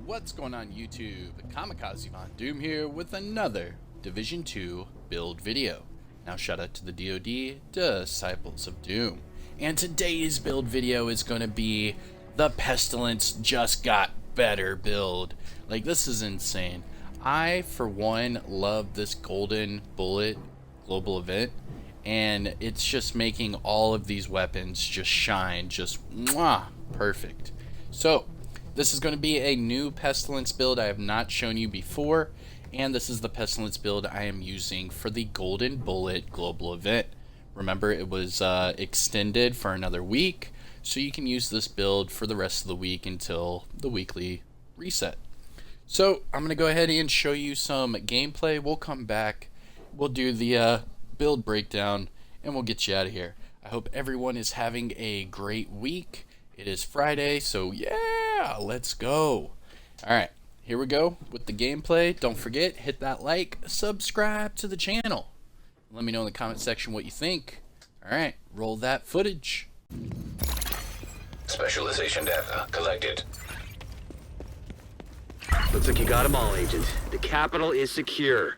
What's going on YouTube? Kamikazevondoom here with another Division 2 build video. Now shout out to the DoD, Disciples of Doom. And today's build video is going to be the Pestilence just got better build. Like, this is insane. I, for one, love this golden bullet global event. And it's just making all of these weapons just shine, just mwah, perfect. So, this is going to be a new Pestilence build I have not shown you before, and this is the Pestilence build I am using for the Golden Bullet Global Event. Remember, it was extended for another week, so you can use this build for the rest of the week until the weekly reset. So, I'm going to go ahead and show you some gameplay. We'll come back, we'll do the build breakdown, and we'll get you out of here. I hope everyone is having a great week. It is Friday, so yeah, let's go. Alright, here we go with the gameplay. Don't forget, hit that like, subscribe to the channel. Let me know in the comment section what you think. Alright, roll that footage. Specialization data collected. Looks like you got them all, Agent. The capital is secure.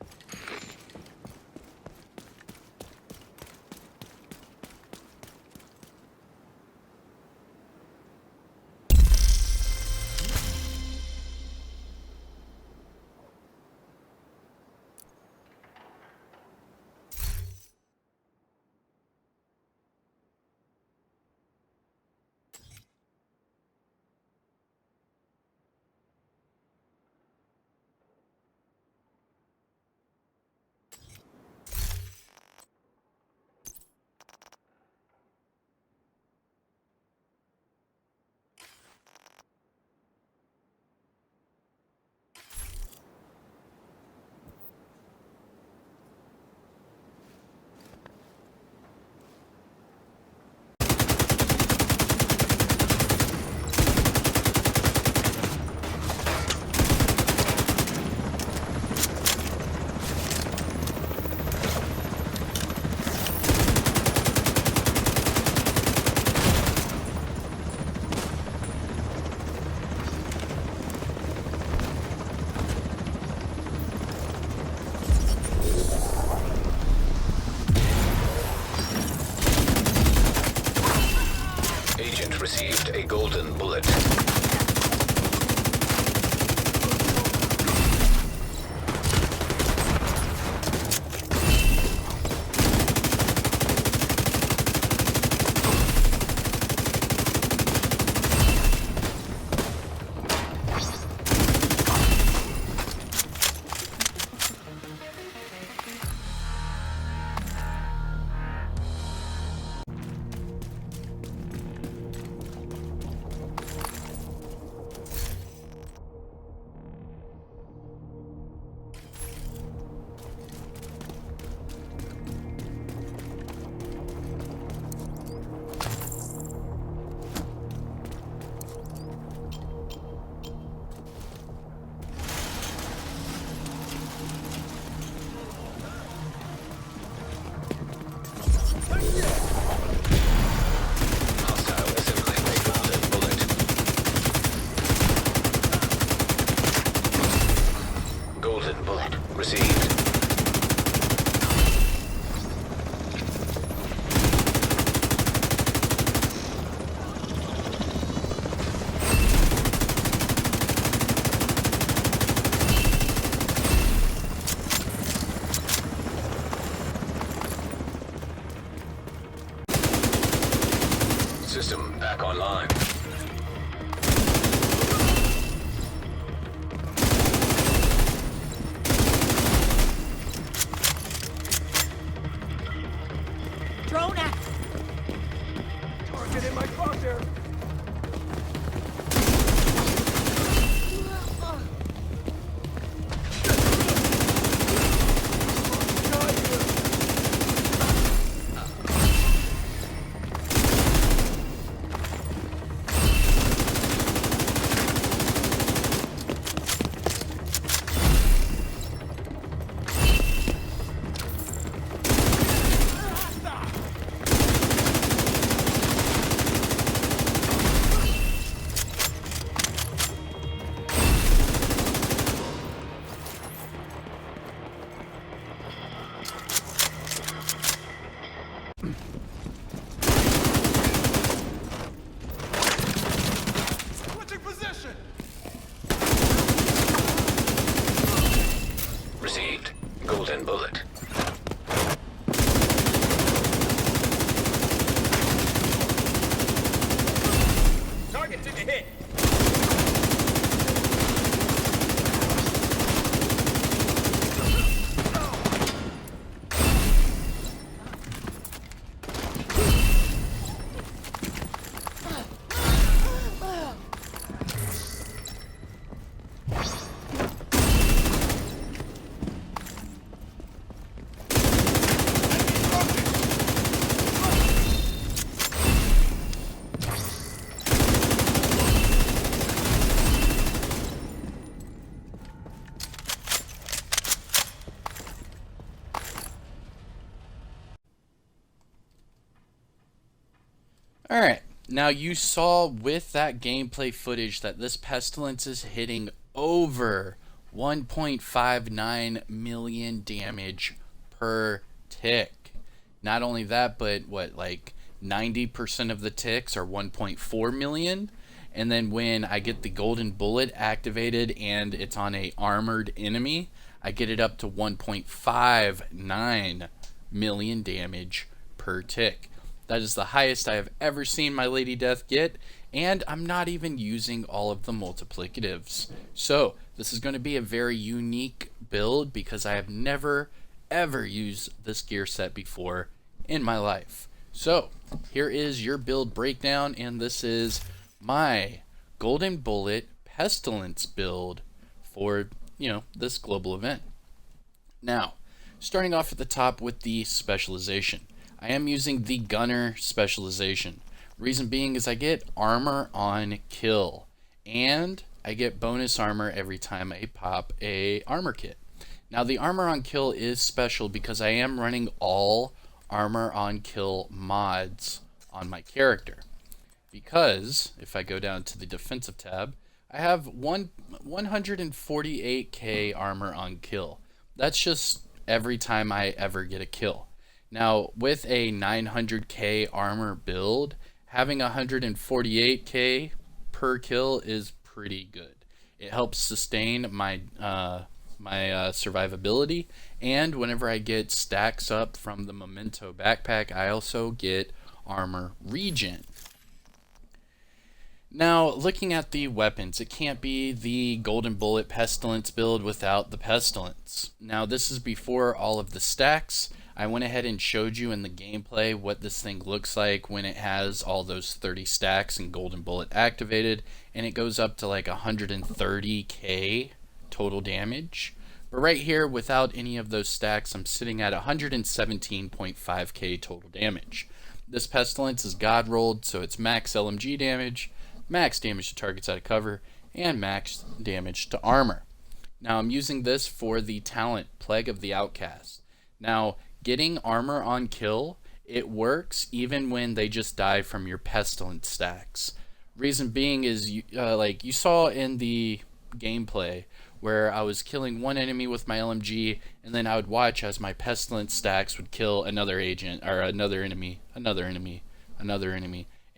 Alright, now you saw with that gameplay footage that this Pestilence is hitting over 1.59 million damage per tick. Not only that, but what, like 90% of the ticks are 1.4 million? And then when I get the golden bullet activated and it's on a armored enemy, I get it up to 1.59 million damage per tick. That is the highest I have ever seen my Lady Death get, and I'm not even using all of the multiplicatives. So this is going to be a very unique build because I have never ever used this gear set before in my life. So here is your build breakdown, and this is my golden bullet pestilence build for, this global event. Now, starting off at the top with the specialization. I am using the gunner specialization. Reason being is I get armor on kill, and I get bonus armor every time I pop a armor kit. Now the armor on kill is special because I am running all armor on kill mods on my character. Because if I go down to the defensive tab, I have 148k armor on kill. That's just every time I ever get a kill. Now with a 900k armor build, having 148k per kill is pretty good. It helps sustain my survivability, and whenever I get stacks up from the memento backpack, I also get armor regen. Now, looking at the weapons, it can't be the golden bullet pestilence build without the pestilence. Now, this is before all of the stacks. I went ahead and showed you in the gameplay what this thing looks like when it has all those 30 stacks and golden bullet activated, and it goes up to like 130k total damage. But right here, without any of those stacks, I'm sitting at 117.5k total damage. This pestilence is god rolled, so it's max LMG damage, max damage to targets out of cover, and max damage to armor. Now I'm using this for the talent Plague of the Outcast. Now, getting armor on kill, it works even when they just die from your pestilence stacks. Reason being is, like you saw in the gameplay, where I was killing one enemy with my LMG, and then I would watch as my pestilence stacks would kill another agent, or another enemy, and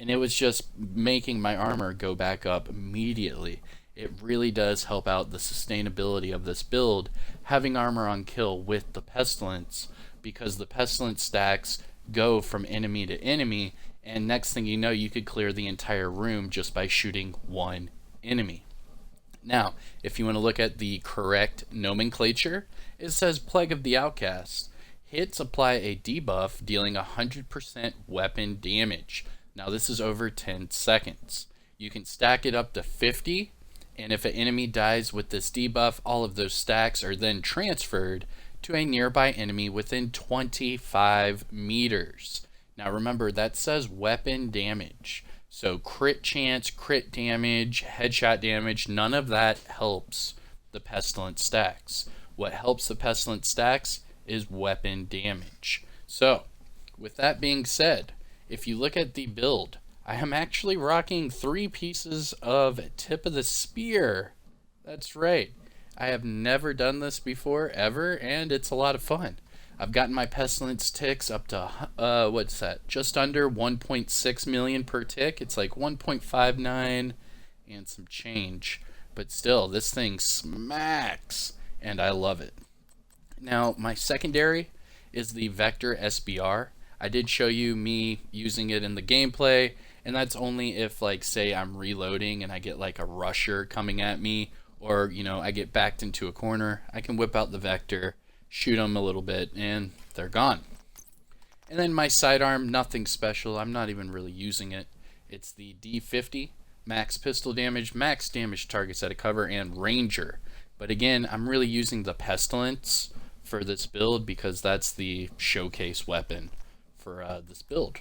it was just making my armor go back up immediately. It really does help out the sustainability of this build, having armor on kill with the pestilence, because the pestilence stacks go from enemy to enemy, and next thing you know, you could clear the entire room just by shooting one enemy. Now, if you want to look at the correct nomenclature, it says Plague of the Outcast. Hits apply a debuff dealing 100% weapon damage. Now this is over 10 seconds. You can stack it up to 50, and if an enemy dies with this debuff, all of those stacks are then transferred to a nearby enemy within 25 meters. Now remember, that says weapon damage. So crit chance, crit damage, headshot damage, none of that helps the pestilence stacks. What helps the pestilence stacks is weapon damage. So with that being said, if you look at the build, I am actually rocking 3 pieces of tip of the spear. That's right. I have never done this before, ever, and it's a lot of fun. I've gotten my pestilence ticks up to, what's that, just under 1.6 million per tick. It's like 1.59 and some change. But still, this thing smacks, and I love it. Now, my secondary is the Vector SBR. I did show you me using it in the gameplay, and that's only if, like, say I'm reloading and I get like a rusher coming at me, or, I get backed into a corner. I can whip out the Vector, shoot them a little bit, and they're gone. And then my sidearm, nothing special. I'm not even really using it. It's the D50, max pistol damage, max damage targets out of cover, and Ranger. But again, I'm really using the Pestilence for this build because that's the showcase weapon for this build.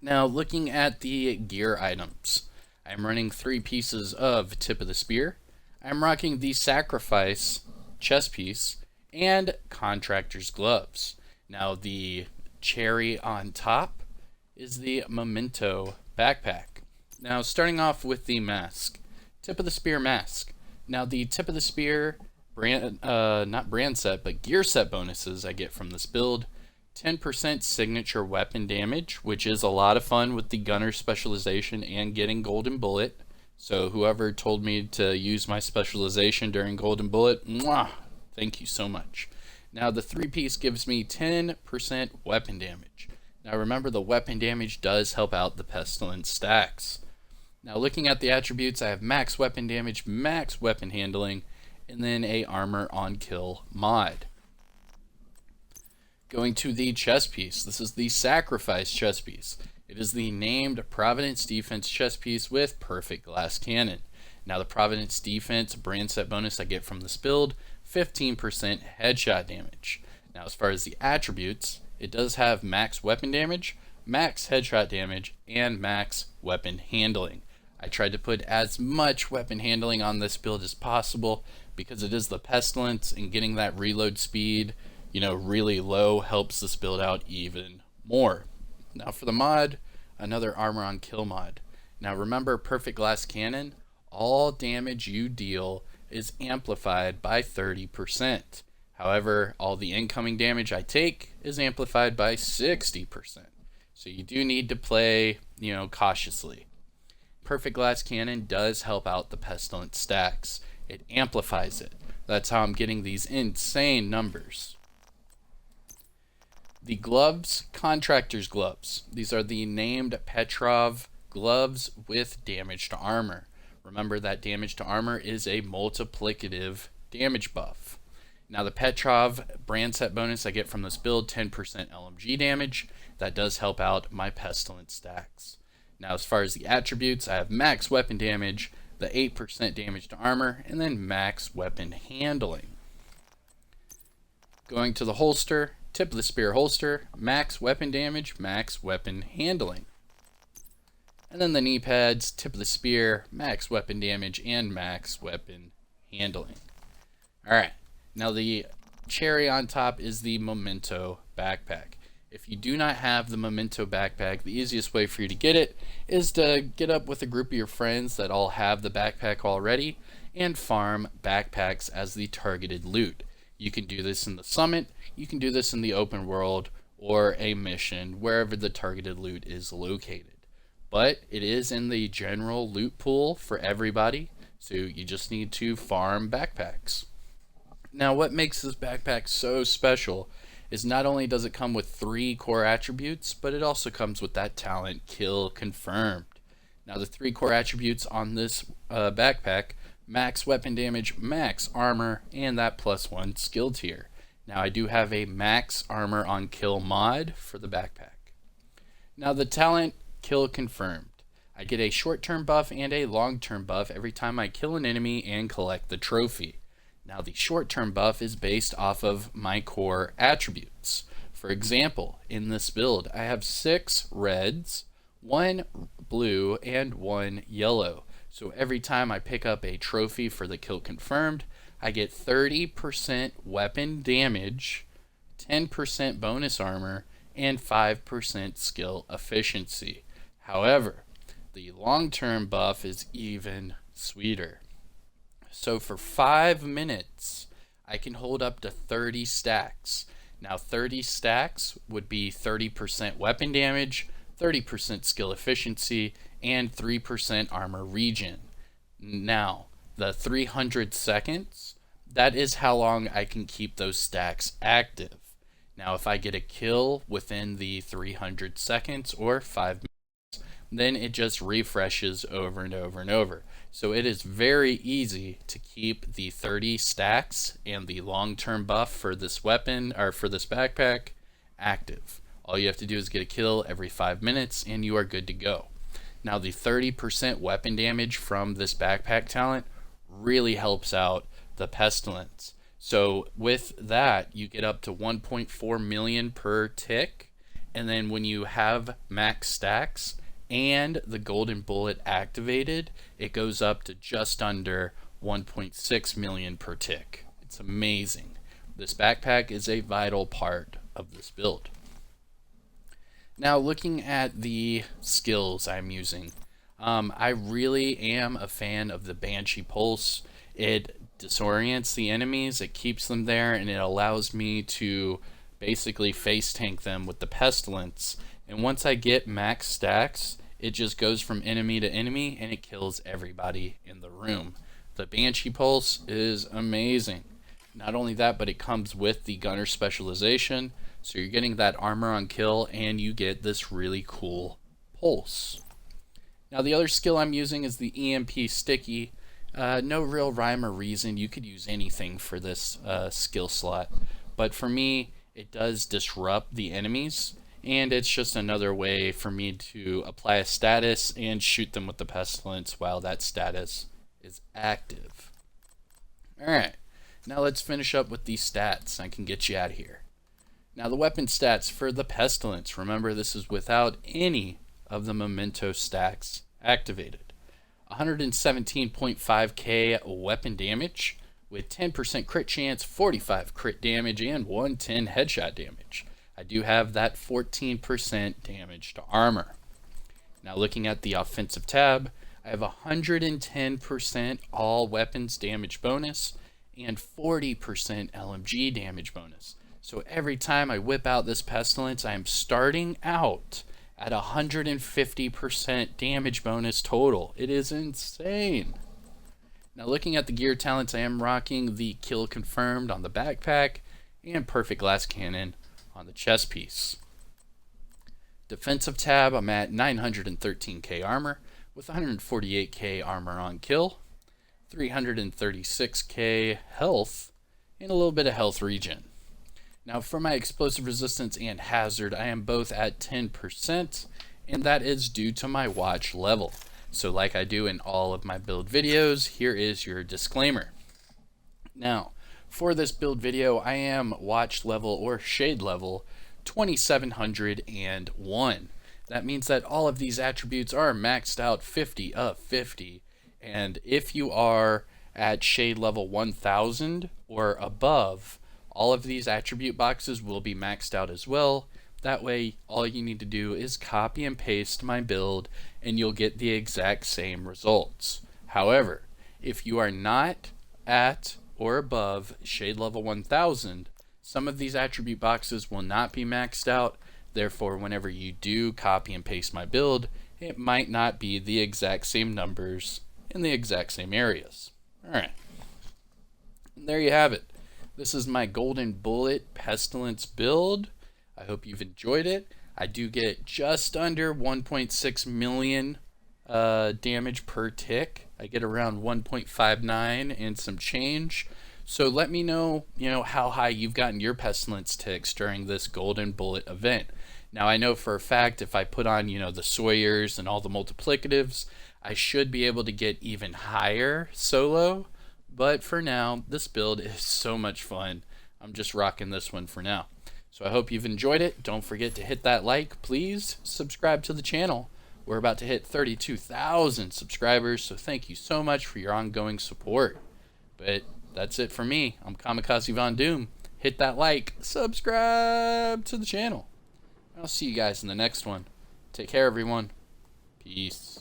Now, looking at the gear items, I'm running 3 pieces of Tip of the Spear. I'm rocking the Sacrifice chest piece and Contractor's gloves. Now, the cherry on top is the Memento backpack. Now, starting off with the mask, Tip of the Spear mask. Now, the Tip of the Spear not brand set, but gear set bonuses I get from this build: 10% signature weapon damage, which is a lot of fun with the gunner specialization and getting golden bullet. So whoever told me to use my specialization during golden bullet, mwah, thank you so much. Now the 3-piece gives me 10% weapon damage. Now remember, the weapon damage does help out the Pestilence stacks. Now looking at the attributes, I have max weapon damage, max weapon handling, and then a armor on kill mod. Going to the chest piece, this is the Sacrifice chest piece. It is the named Providence Defense chest piece with perfect glass cannon. Now the Providence Defense brand set bonus I get from this build, 15% headshot damage. Now as far as the attributes, it does have max weapon damage, max headshot damage, and max weapon handling. I tried to put as much weapon handling on this build as possible because it is the Pestilence, and getting that reload speed, really low helps this build out even more. Now for the mod, another armor on kill mod. Now remember, perfect glass cannon, all damage you deal is amplified by 30%. However, all the incoming damage I take is amplified by 60%. So you do need to play, cautiously. Perfect glass cannon does help out the Pestilence stacks. It amplifies it. That's how I'm getting these insane numbers. The gloves, Contractor's gloves. These are the named Petrov gloves with damage to armor. Remember that damage to armor is a multiplicative damage buff. Now the Petrov brand set bonus I get from this build, 10% LMG damage. That does help out my Pestilence stacks. Now as far as the attributes, I have max weapon damage, the 8% damage to armor, and then max weapon handling. Going to the holster, Tip of the Spear holster, max weapon damage, max weapon handling. And then the knee pads, Tip of the Spear, max weapon damage, and max weapon handling. Alright, now the cherry on top is the Memento backpack. If you do not have the Memento backpack, the easiest way for you to get it is to get up with a group of your friends that all have the backpack already and farm backpacks as the targeted loot. You can do this in the summit, you can do this in the open world, or a mission, wherever the targeted loot is located. But it is in the general loot pool for everybody, so you just need to farm backpacks. Now what makes this backpack so special is not only does it come with 3 core attributes, but it also comes with that talent, Kill Confirmed. Now the 3 core attributes on this backpack: max weapon damage, max armor, and that +1 skill tier. Now I do have a max armor on kill mod for the backpack. Now the talent, Kill Confirmed. I get a short-term buff and a long-term buff every time I kill an enemy and collect the trophy. Now the short-term buff is based off of my core attributes. For example, in this build, I have 6 reds, 1 blue, and 1 yellow. So every time I pick up a trophy for the Kill Confirmed, I get 30% weapon damage, 10% bonus armor, and 5% skill efficiency. However, the long-term buff is even sweeter. So for 5 minutes, I can hold up to 30 stacks. Now 30 stacks would be 30% weapon damage, 30% skill efficiency, and 3% armor regen. Now, the 300 seconds, that is how long I can keep those stacks active. Now, if I get a kill within the 300 seconds or 5 minutes, then it just refreshes over and over and over. So it is very easy to keep the 30 stacks and the long-term buff for this weapon, or for this backpack, active. All you have to do is get a kill every 5 minutes and you are good to go. Now the 30% weapon damage from this backpack talent really helps out the Pestilence. So with that, you get up to 1.4 million per tick, and then when you have max stacks and the golden bullet activated, it goes up to just under 1.6 million per tick. It's amazing. This backpack is a vital part of this build. Now, looking at the skills I'm using, I really am a fan of the Banshee Pulse. It disorients the enemies, it keeps them there, and it allows me to basically face tank them with the Pestilence. And once I get max stacks, it just goes from enemy to enemy and it kills everybody in the room. The Banshee Pulse is amazing. Not only that, but it comes with the Gunner Specialization, so you're getting that armor on kill and you get this really cool pulse. Now the other skill I'm using is the EMP Sticky. No real rhyme or reason. You could use anything for this skill slot, but for me it does disrupt the enemies, and it's just another way for me to apply a status and shoot them with the Pestilence while that status is active. Alright, now let's finish up with these stats. I can get you out of here. Now the weapon stats for the Pestilence, remember this is without any of the memento stacks activated. 117.5k weapon damage with 10% crit chance, 45 crit damage, and 110 headshot damage. I do have that 14% damage to armor. Now looking at the offensive tab, I have 110% all weapons damage bonus and 40% LMG damage bonus. So every time I whip out this Pestilence, I am starting out at 150% damage bonus total. It is insane. Now looking at the gear talents, I am rocking the kill confirmed on the backpack and perfect glass cannon on the chest piece. Defensive tab, I'm at 913k armor with 148k armor on kill, 336k health, and a little bit of health regen. Now for my explosive resistance and hazard, I am both at 10%, and that is due to my watch level. So like I do in all of my build videos, here is your disclaimer. Now, for this build video, I am watch level or shade level 2701. That means that all of these attributes are maxed out 50 of 50. And if you are at shade level 1000 or above, all of these attribute boxes will be maxed out as well. That way, all you need to do is copy and paste my build and you'll get the exact same results. However, if you are not at or above shade level 1000, some of these attribute boxes will not be maxed out. Therefore, whenever you do copy and paste my build, it might not be the exact same numbers in the exact same areas. Alright, there you have it. This is my Golden Bullet Pestilence build. I hope you've enjoyed it. I do get just under 1.6 million damage per tick. I get around 1.59 and some change. So let me know, how high you've gotten your Pestilence ticks during this Golden Bullet event. Now I know for a fact if I put on, the Sawyers and all the multiplicatives, I should be able to get even higher solo. But for now, this build is so much fun. I'm just rocking this one for now. So I hope you've enjoyed it. Don't forget to hit that like. Please subscribe to the channel. We're about to hit 32,000 subscribers, so thank you so much for your ongoing support. But that's it for me. I'm Kamikazevondoom. Hit that like, subscribe to the channel. I'll see you guys in the next one. Take care, everyone. Peace.